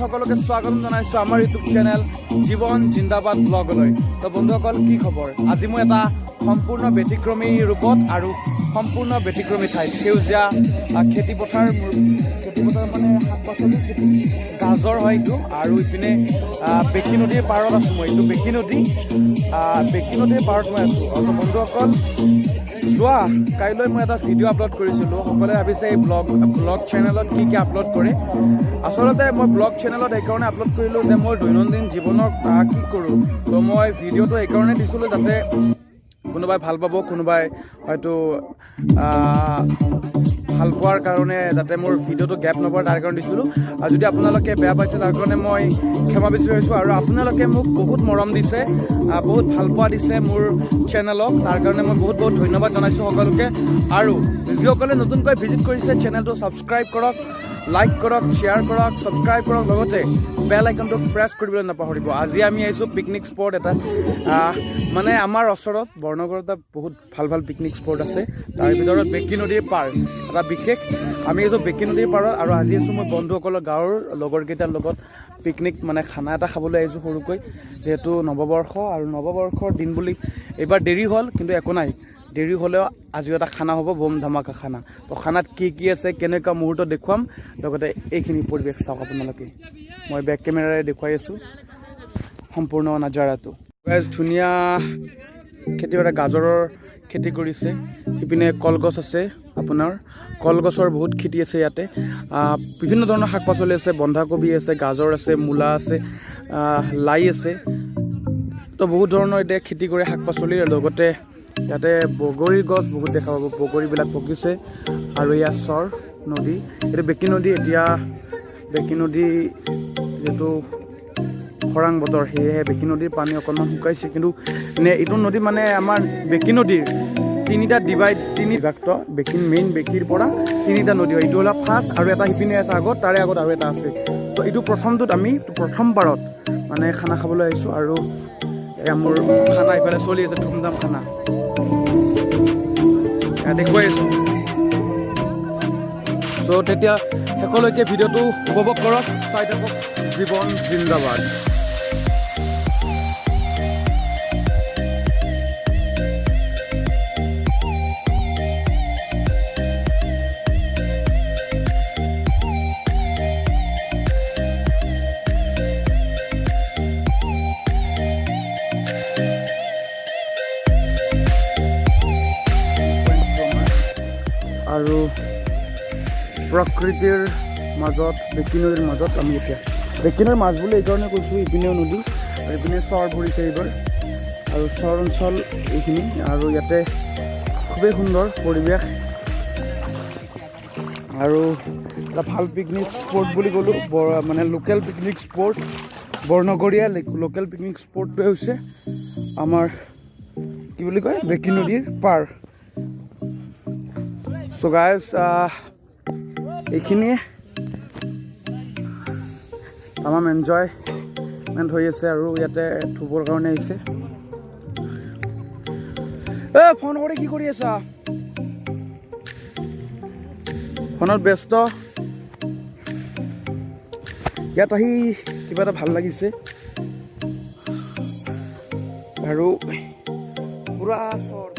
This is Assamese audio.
সকলোকে স্বাগতম জনাইছোঁ আমাৰ ইউটিউব চেনেল জীৱন জিন্দাবাদ ব্লগলৈ। তো বন্ধুসকল, কি খবৰ? আজি মই এটা সম্পূৰ্ণ ব্যতিক্ৰমী ৰূপত আৰু সম্পূৰ্ণ ব্যতিক্ৰমী ঠাইত সেউজীয়া খেতিপথাৰ মানে শাক পাচলি খেতি, গাজৰ হয় এইটো। আৰু ইপিনে বেকী নদীৰ পাৰত আছোঁ মই। এইটো বেকী নদীৰ পাৰত মই আছোঁ। আৰু বন্ধুসকল, যোৱা কাইলৈ মই এটা ভিডিঅ' আপলোড কৰিছিলোঁ। সকলোৱে ভাবিছে এই ব্লগ চেনেলত কি আপলোড কৰে। আচলতে মই ব্লগ চেনেলত এইকাৰণে আপলোড কৰিলোঁ যে মই দৈনন্দিন জীৱনত কি কৰোঁ। তো মই ভিডিঅ'টো এইকাৰণে দিছিলোঁ যাতে কোনোবাই ভাল পাব, কোনোবাই হয়তো ভাল পোৱাৰ কাৰণে যাতে মোৰ ভিডিঅ'টো গেপ নপৰে তাৰ কাৰণে দিছিলোঁ। আৰু যদি আপোনালোকে বেয়া পাইছে তাৰ কাৰণে মই ক্ষমা বিচাৰিছোঁ। আৰু আপোনালোকে মোক বহুত মৰম দিছে, বহুত ভাল পোৱা দিছে মোৰ চেনেলক, তাৰ কাৰণে মই বহুত ধন্যবাদ জনাইছোঁ সকলোকে। আৰু যিসকলে নতুনকৈ ভিজিট কৰিছে চেনেলটো ছাবস্ক্ৰাইব কৰক, লাইক কৰক, শ্বেয়াৰ কৰক, ছাবস্ক্ৰাইব কৰক, লগতে বেল আইকনটো প্ৰেছ কৰিবলৈ নাপাহৰিব। আজি আমি আহিছোঁ পিকনিক স্পট এটা, মানে আমাৰ ওচৰত বৰ্ণগড়ত বহুত ভাল পিকনিক স্পট আছে। তাৰ ভিতৰত বেকী নদীৰ পাৰ এটা বিশেষ। আমি আহিছোঁ বেকী নদীৰ পাৰত, আৰু আজি আছোঁ মই বন্ধুসকলৰ গাঁৱৰ লগৰকেইটাৰ লগত পিকনিক মানে খানা এটা খাবলৈ আহিছোঁ সৰুকৈ, যিহেতু নৱবৰ্ষ আৰু নৱবৰ্ষৰ দিন বুলি। এইবাৰ দেৰি হ'ল, কিন্তু একো নাই, দেৰি হ'লেও আজিও এটা খানা হ'ব, বম ধামাকা খানা। তো খানাত কি আছে, কেনেকুৱা মুহূৰ্ত দেখুৱাম, লগতে এইখিনি পৰিৱেশ চাওক আপোনালোকে। মই বেক কেমেৰাৰে দেখুৱাই আছোঁ সম্পূৰ্ণ নাজাৰাটো। ধুনীয়া খেতি কৰা, গাজৰৰ খেতি কৰিছে। সিপিনে কলগছ আছে, আপোনাৰ কলগছৰ বহুত খেতি আছে ইয়াতে। বিভিন্ন ধৰণৰ শাক পাচলি আছে, বন্ধাকবি আছে, গাজৰ আছে, মূলা আছে, লাই আছে। তো বহুত ধৰণৰ এতিয়া খেতি কৰে শাক পাচলিৰ। লগতে ইয়াতে বগৰী গছ বহুত দেখা পাব, বগৰীবিলাক পকিছে। আৰু ইয়াত চৰ নদী, এইটো বেকী নদী। এতিয়া বেকী নদী যিহেতু খৰাং বতৰ, সেয়েহে বেকী নদীৰ পানী অকণমান শুকাইছে। কিন্তু এইটো নদী মানে আমাৰ বেকী নদীৰ তিনি বিভক্ত। মেইন বেকীৰ পৰা তিনিটা নদী হয়। এইটো হ'ল ফাৰ্ষ্ট, আৰু এটা সিপিনে আছে আগত, তাৰে আগত আৰু এটা আছে। তো এইটো প্ৰথমটোত আমি প্ৰথম পাৰত মানে খানা খাবলৈ আহিছোঁ। আৰু এয়া মোৰ খানা ইফালে চলি আছে, ধুমধাম খানা দেখুৱাই আছোঁ। চ' তেতিয়া সকলোকে ভিডিঅ'টো উপভোগ কৰক, চাই থাকক জীৱন জিন্দাবাদ। আৰু প্ৰকৃতিৰ মাজত, বেকী নদীৰ মাজত আমি এতিয়া, বেকী নদীৰ মাছ বুলি এইকাৰণে কৈছোঁ, ইপিনেও নদী আৰু ইপিনে চৰ ভৰিছে এইবাৰ, আৰু চৰ অঞ্চল এইখিনি। আৰু ইয়াতে খুবেই সুন্দৰ পৰিৱেশ, আৰু এটা ভাল পিকনিক স্পট বুলি ক'লোঁ, মানে local picnic spot, Barnagaria local picnic স্পটটোৱে হৈছে আমাৰ কি বুলি কয়, বেকী নদীৰ পাৰ। চ' গাইজ, এইখিনিয়ে তামাম এনজয়মেণ্ট হৈ আছে। আৰু ইয়াতে থ'বৰ কাৰণে আহিছে। ফোন কৰি কি কৰি আছা? ফোনত ব্যস্ত। ইয়াত আহি কিবা এটা ভাল লাগিছে, আৰু পুৰা চৰ